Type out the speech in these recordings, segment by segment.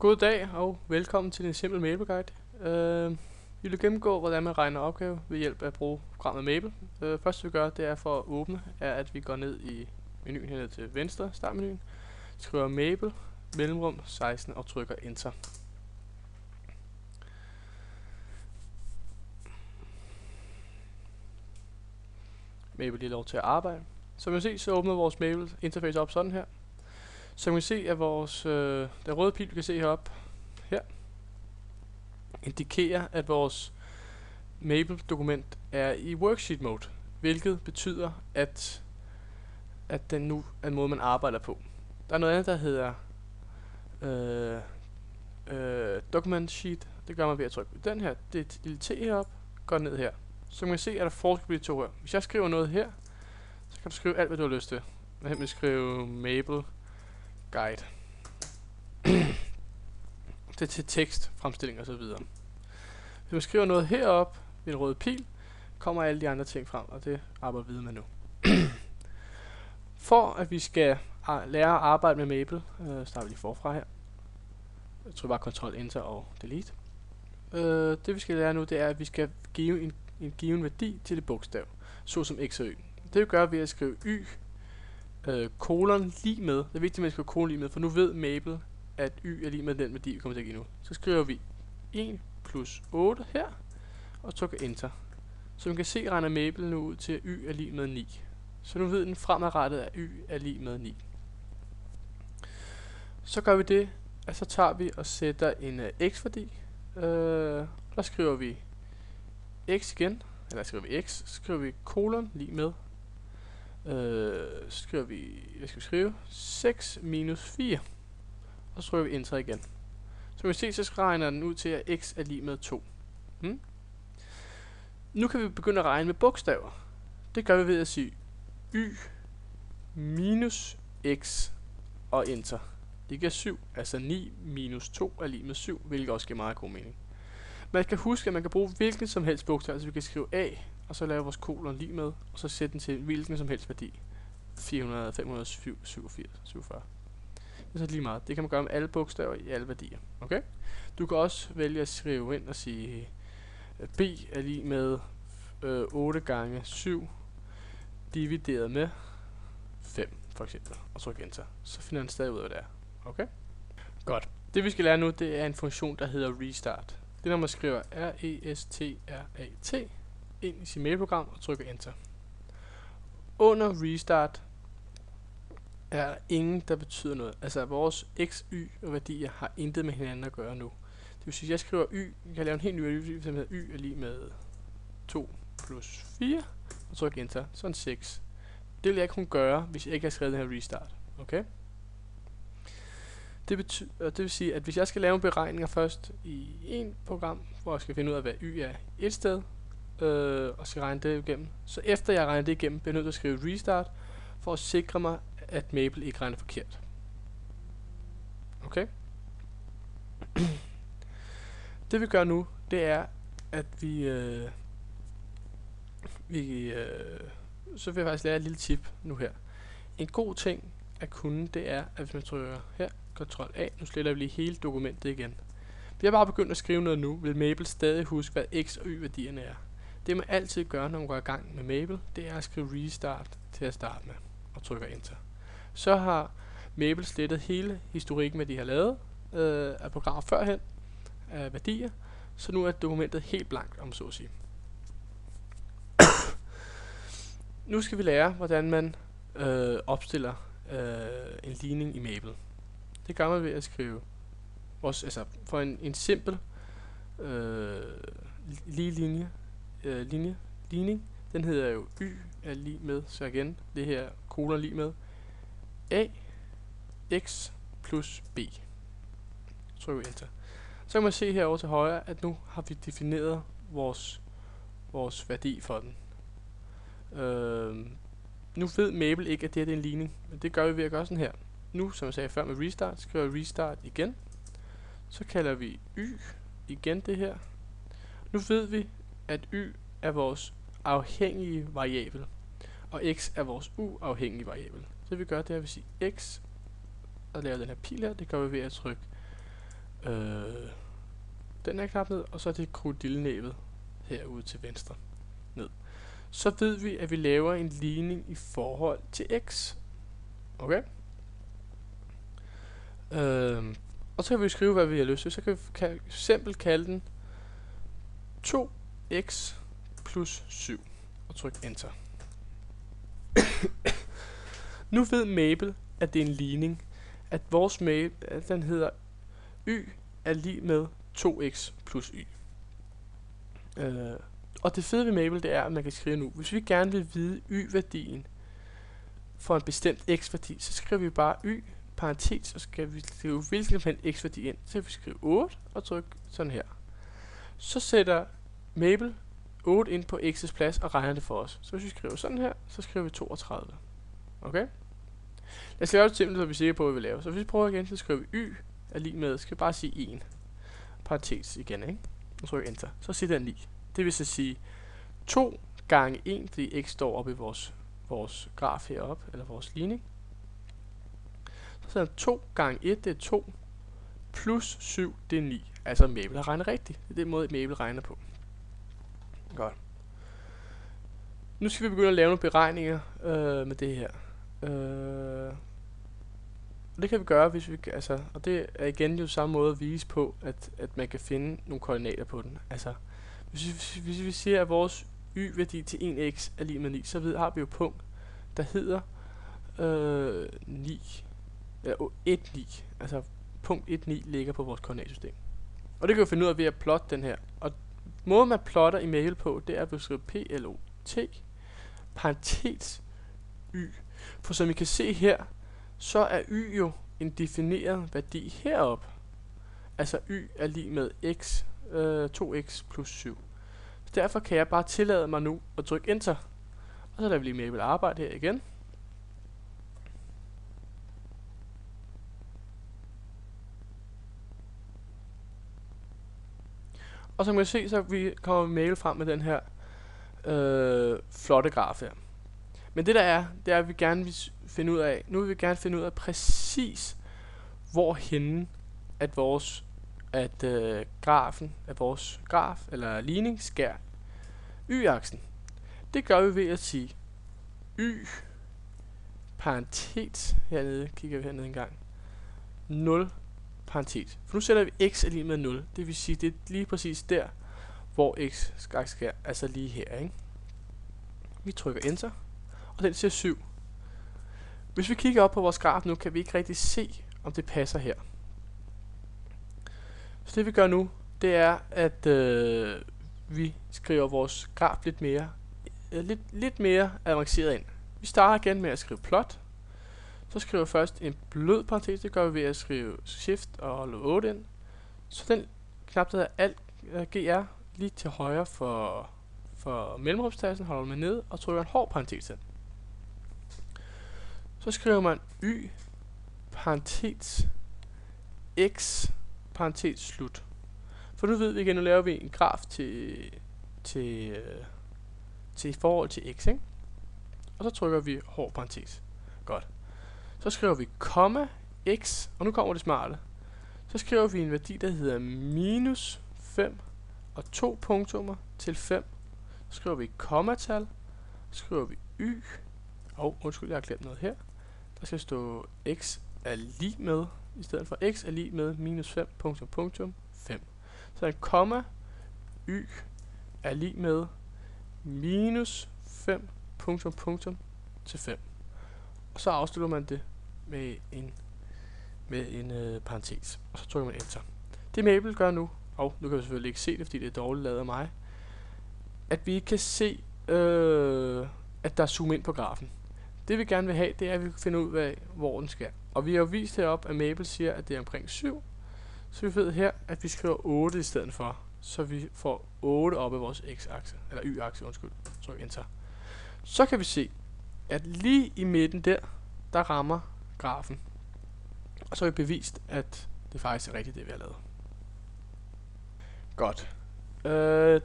God dag og velkommen til en simpel Maple-guide. Vi vil gennemgå, hvordan man regner opgave ved hjælp af at bruge programmet Maple. Først vi gør, det er for at åbne, er at vi går ned i menuen hernede til venstre, startmenuen, skriver Maple, mellemrum 16 og trykker Enter. Maple lige lov til at arbejde. Som man kan se, så åbner vores Maple interface op sådan her. Så kan vi se, at vores den røde pil, vi kan se heroppe, her, indikerer, at vores Maple-dokument er i worksheet mode, hvilket betyder, at den nu er en måde, man arbejder på. Der er noget andet, der hedder document sheet. Det gør man ved at trykke på den her. Det er et lille T heroppe, går ned her. Så man kan se, at der er forskel på de to her. Hvis jeg skriver noget her, så kan du skrive alt, hvad du har lyst til. Jeg vil skrive Maple Guide. Det er til tekst, fremstilling og så videre. Hvis man skriver noget heroppe ved en rød pil, kommer alle de andre ting frem, og det arbejder vi videre med nu. For at vi skal lære at arbejde med Maple, starter vi lige forfra her. Jeg tror bare Ctrl Enter og Delete. Det vi skal lære nu, det er, at vi skal give en given værdi til det bogstav, såsom x og y. Det vi gør ved at skrive y, kolon lige med. Det er vigtigt, at man skriver kolon lige med, for nu ved Maple, at y er lige med den værdi, vi kommer til at give nu. Så skriver vi 1 plus 8 her, og trykker Enter. Så man kan se, regner Maple nu ud til, at y er lige med 9. Så nu ved den fremadrettet, at y er lige med 9. Så gør vi det, at så tager vi og sætter en x-værdi. Der skriver vi x igen, eller skriver vi x, skriver vi kolon lige med. Så skriver vi, hvad skal vi skrive? 6 minus 4. Og så trykker vi Enter igen. Så kan vi se, så regner den ud til, at x er lige med 2. Nu kan vi begynde at regne med bogstaver. Det gør vi ved at sige y minus x og Enter. Det giver 7, altså 9 minus 2 er lige med 7, hvilket også giver meget god mening. Man kan huske, at man kan bruge hvilken som helst bogstav, altså vi kan skrive a, og så lave vores kolon lige med, og så sætte den til hvilken som helst værdi. 400, 587, 47. Det er så lige meget. Det kan man gøre med alle bogstaver i alle værdier. Okay? Du kan også vælge at skrive ind og sige b er lige med 8 gange 7 divideret med 5 for eksempel, og tryk Enter. Så finder den stadig ud af, hvad det er. Okay? Godt. Det vi skal lære nu, det er en funktion, der hedder restart. Det er, når man skriver R-E-S-T-R-A-T ind i sit mailprogram og trykker Enter. Under restart er der ingen, der betyder noget. Altså vores x, y og værdier har intet med hinanden at gøre nu. Det vil sige, at jeg skriver y, jeg kan lave en helt ny værdi, som hedder y er lige med 2 plus 4, og trykker Enter, sådan 6. Det vil jeg ikke kunne gøre, hvis jeg ikke har skrevet den her restart. Okay? Det vil sige, at hvis jeg skal lave beregninger først i en program, hvor jeg skal finde ud af, hvad y er et sted, og skal regne det igennem, så efter jeg regner det igennem, bliver jeg nødt til at skrive restart, for at sikre mig, at Maple ikke regner forkert. Okay? Det vi gør nu, det er, at så vil jeg faktisk lære et lille tip nu her. En god ting at kunne, det er, at hvis man trykker her, Ctrl A, nu sletter vi lige hele dokumentet igen. Vi har bare begyndt at skrive noget nu, vil Maple stadig huske, hvad x og y værdierne er. Det man altid gør, når man går i gang med Maple, det er at skrive restart til at starte med, og trykker Enter. Så har Maple slettet hele historikken, hvad de har lavet af programmer førhen, af værdier, så nu er dokumentet helt blankt, om så at sige. Nu skal vi lære, hvordan man opstiller en ligning i Maple. Det gør man ved at skrive for en simpel lige ligning. Den hedder jo y er lige med, så igen det her kolon lige med a x plus b. Tryk Enter. Så kan man se herovre til højre, at nu har vi defineret vores værdi for den. Nu ved Maple ikke, at det her er en ligning, men det gør vi ved at gøre sådan her. Nu, som jeg sagde før med restart, skriver vi restart igen. Så kalder vi y igen det her. Nu ved vi, at y er vores afhængige variabel, og x er vores uafhængige variabel. Det vi gør, det er at vi siger x og lave den her pil her. Det gør vi ved at trykke den her knap ned, og så er det krokodillenæbet herude til venstre ned. Så ved vi, at vi laver en ligning i forhold til x. Okay? Og så kan vi skrive, hvad vi har lyst til. Så kan vi simpelt kalde den 2x plus 7 og tryk enter. Nu ved Mabel, at det er en ligning, at vores Mabel, at den hedder y er lig med 2x plus y. Og det fede ved Mabel, det er, at man kan skrive nu, hvis vi gerne vil vide y-værdien for en bestemt x-værdi, så skriver vi bare y, parentes, og skal vi skrive hvilken x-værdi ind. Så kan vi skrive 8 og trykke sådan her. Så sætter Mabel 8 ind på x's plads og regner det for os. Så hvis vi skriver sådan her, så skriver vi 32. Okay? Lad os lave det simpelt, så vi er sikre på, hvad vi laver. Så hvis vi prøver igen, så skriver vi y er lig med, skal vi bare sige 1. Parentes igen, ikke? Og trykker enter. Så siger den 9. Det vil så sige 2 gange 1, fordi x står oppe i vores graf heroppe, eller vores ligning. Så er 2 gange 1, det er 2, plus 7, det er 9. Altså Mabel har regnet rigtigt. Det er den måde, Mabel regner på. Godt. Nu skal vi begynde at lave nogle beregninger med det her. Og det kan vi gøre, hvis vi og det er igen jo samme måde at vise på, at man kan finde nogle koordinater på den. Altså, hvis vi siger, at vores y-værdi til 1x er lig med 9, så har vi jo et punkt, der hedder 1,9. Altså punkt 1,9 ligger på vores koordinatsystem. Og det kan vi finde ud af ved at plotte den her. Og måden man plotter i Mabel på, det er at skrive plot, parentes y. For som I kan se her, så er y jo en defineret værdi heroppe. Altså y er lig med x, 2x plus 7. Så derfor kan jeg bare tillade mig nu at trykke enter. Og så lader vi lige Mabel arbejde her igen. Og som man kan se, så kommer Mabel frem med den her flotte graf her. Men det der er, det er, at vi gerne vil finde ud af, nu vil vi gerne finde ud af præcis, hvorhenne at grafen af vores graf eller ligning skærer y-aksen. Det gør vi ved at sige y parentes hernede, kigger vi hernede en gang, 0 parentes. For nu sætter vi x er lige med 0. Det vil sige, det er lige præcis der, hvor x skærer, altså lige her, ikke? Vi trykker enter, og den siger 7. Hvis vi kigger op på vores graf nu, kan vi ikke rigtig se, om det passer her. Så det vi gør nu, det er, at vi skriver vores graf lidt mere avanceret ind. Vi starter igen med at skrive plot. Så skriver vi først en blød parentes, det gør vi ved at skrive shift og holde 8 ind. Så den knap, der hedder alt gr lige til højre for mellemrumstasten, holder man ned og trykker en hård parentes ind. Så skriver man y parentes x parentes slut. For nu ved vi igen, nu laver vi en graf til forhold til x, ikke? Og så trykker vi hård parentes. Godt. Så skriver vi komma x, og nu kommer det smarte. Så skriver vi en værdi, der hedder minus 5 og 2 punktummer til 5. Så skriver vi kommatal. Så skriver vi y. Undskyld, jeg har glemt noget her. Der skal stå x er lig med, i stedet for x er lig med minus 5 punktum 5. Så en komma y er lig med minus 5 punktum til 5. Og så afslutter man det med en parentes. Og så trykker man enter. Det Mabel gør nu, og nu kan vi selvfølgelig ikke se det, fordi det er dårligt lavet af mig, at vi kan se, at der er zoom ind på grafen. Det vi gerne vil have, det er, at vi kan finde ud af, hvor den skal. Og vi har jo vist heroppe, at Mabel siger, at det er omkring 7. Så vi ved her, at vi skriver 8 i stedet for. Så vi får 8 op af vores x-akse, eller y-akse, undskyld. Tryk enter. Så kan vi se, at lige i midten der rammer grafen. Og så har vi bevist, at det faktisk er rigtigt, det vi har lavet. Godt.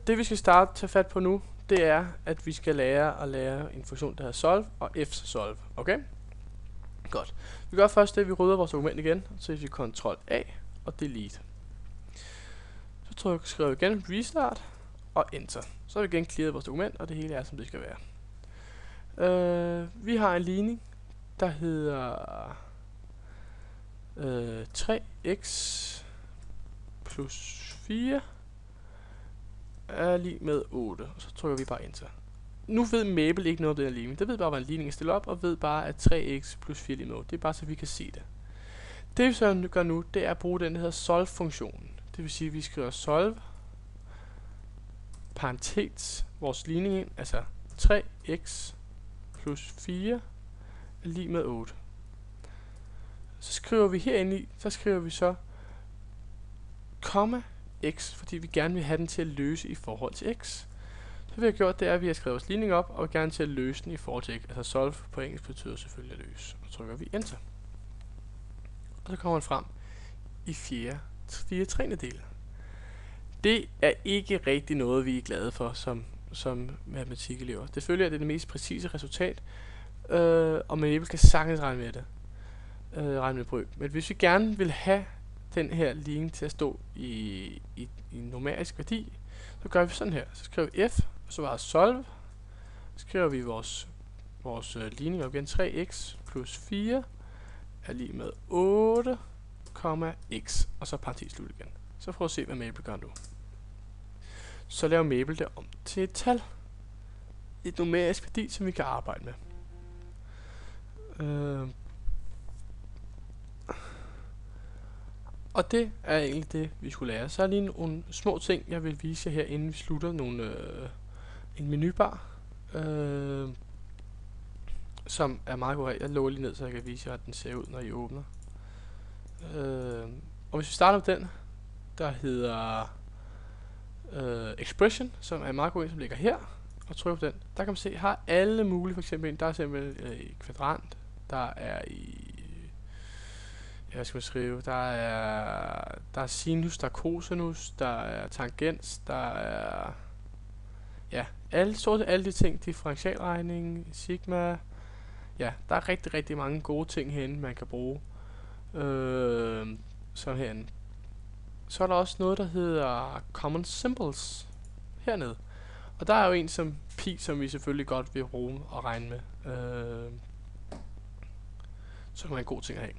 Det vi skal tage fat på nu, det er, at vi skal lære en funktion, der hedder solve og fsolve. Okay? Godt. Vi gør først det, at vi rydder vores dokument igen, så vi Ctrl A og Delete. skriver vi igen restart og enter. Så har vi igen clearet vores dokument, og det hele er som det skal være. Vi har en ligning, der hedder 3x plus 4 er lig med 8, og så trykker vi bare enter. Nu ved Maple ikke noget om den her ligning. Det ved bare, hvad en ligning er stillet op, og ved bare, at 3x plus 4 er lig med 8. Det er bare, så vi kan se det. Det vi så gør nu, det er at bruge den, der hedder solve-funktionen. Det vil sige, at vi skriver solve, parentes, vores ligning ind, altså 3x plus 4 er lig med 8. Så skriver vi herinde i, så skriver vi så komma x, fordi vi gerne vil have den til at løse i forhold til x. Så vi har gjort, det er, at vi har skrevet vores ligning op, og vil gerne til at løse den i forhold til x. Altså solve på engelsk betyder selvfølgelig at løse. Og så trykker vi enter. Og så kommer den frem i 4/3. Det er ikke rigtig noget, vi er glade for som matematikelever. Det følger, at det er det mest præcise resultat, og man kan sagtens regne med det. Regne med brøk. Men hvis vi gerne vil have den her ligning til at stå i numerisk værdi, så gør vi sådan her. Så skriver vi f, og så bare solve. Så skriver vi vores ligning op igen. 3x plus 4 er lig med 8, x, og så parentes slut igen. Så prøv at se, hvad Maple gør nu. Så laver Maple det om til et tal. Et numerisk værdi, som vi kan arbejde med. Og det er egentlig det, vi skulle lære. Så er lige nogle små ting, jeg vil vise jer her, inden vi slutter. En menubar, som er meget god her. Jeg lukker lige ned, så jeg kan vise jer, at den ser ud, når I åbner. Og hvis vi starter med den, der hedder Expression, som er meget god, som ligger her, og trykker på den, der kan man se, har alle mulige, for eksempel, der er simpelthen i kvadrant, der er i, ja, hvad skal man skrive, der er sinus, der er cosinus, der er tangens, der er, ja, alle de ting, differentialregning, sigma, ja, der er rigtig, rigtig mange gode ting herinde, man kan bruge, som herinde. Så er der også noget, der hedder Common Symbols hernede. Og der er jo en som pi, som vi selvfølgelig godt vil bruge og regne med. Så kan man en god ting at have.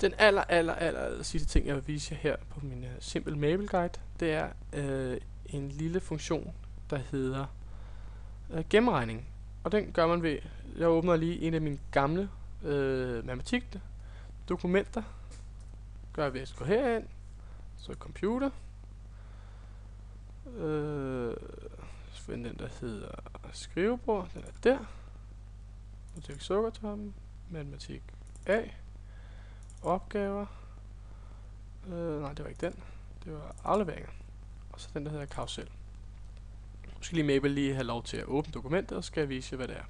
Den aller sidste ting, jeg vil vise jer her på min simple Maple guide, det er en lille funktion, der hedder gennemregning. Og den gør man ved, jeg åbner lige en af mine gamle matematik-dokumenter. Gør jeg ved at gå herind, så computer, find den, der hedder skrivebord, den er der, matematik sukkertoppen, matematik A, opgaver, nej det var ikke den, det var afleveringer, og så den, der hedder karusel. Nu skal lige Maple lige have lov til at åbne dokumentet, og skal jeg vise jer, hvad det er.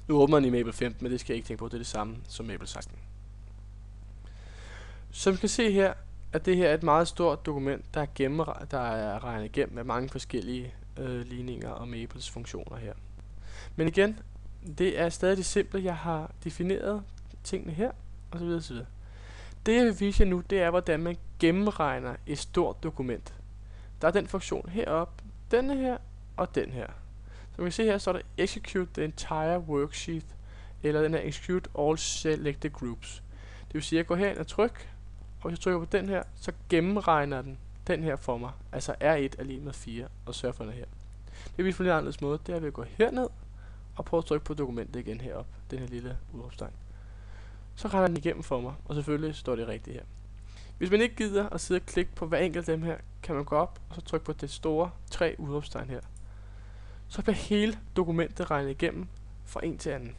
Nu åbner den i Maple 15, men det skal jeg ikke tænke på, det er det samme som Maple 16. Som I kan se her, at det her er et meget stort dokument, der er regnet igennem med mange forskellige ligninger og Maples funktioner her. Men igen, det er stadig det simple, jeg har defineret tingene her, og så videre, så videre. Det jeg vil vise jer nu, det er, hvordan man gennemregner et stort dokument. Der er den funktion heroppe, denne her og den her. Som man kan se her, så er der execute the entire worksheet, eller den her execute all selected groups. Det vil sige, at jeg går herind og trykker, og hvis jeg trykker på den her, så gennemregner den her for mig. Altså R1 er lig med 4, og sørger for den her. Det vil vi på en lidt anderledes måde, det er ved at gå herned, og prøve at trykke på dokumentet igen heroppe, den her lille udråbstegn. Så regner den igennem for mig, og selvfølgelig står det rigtigt her. Hvis man ikke gider at sidde og klikke på hver enkelt af dem her, kan man gå op, og så trykke på det store 3 udråbstegn her. Så bliver hele dokumentet regnet igennem fra en til anden.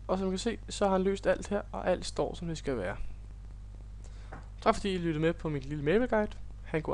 Og som man kan se, så har han løst alt her, og alt står som det skal være. Tak fordi I lyttede med på min lille Maple guide.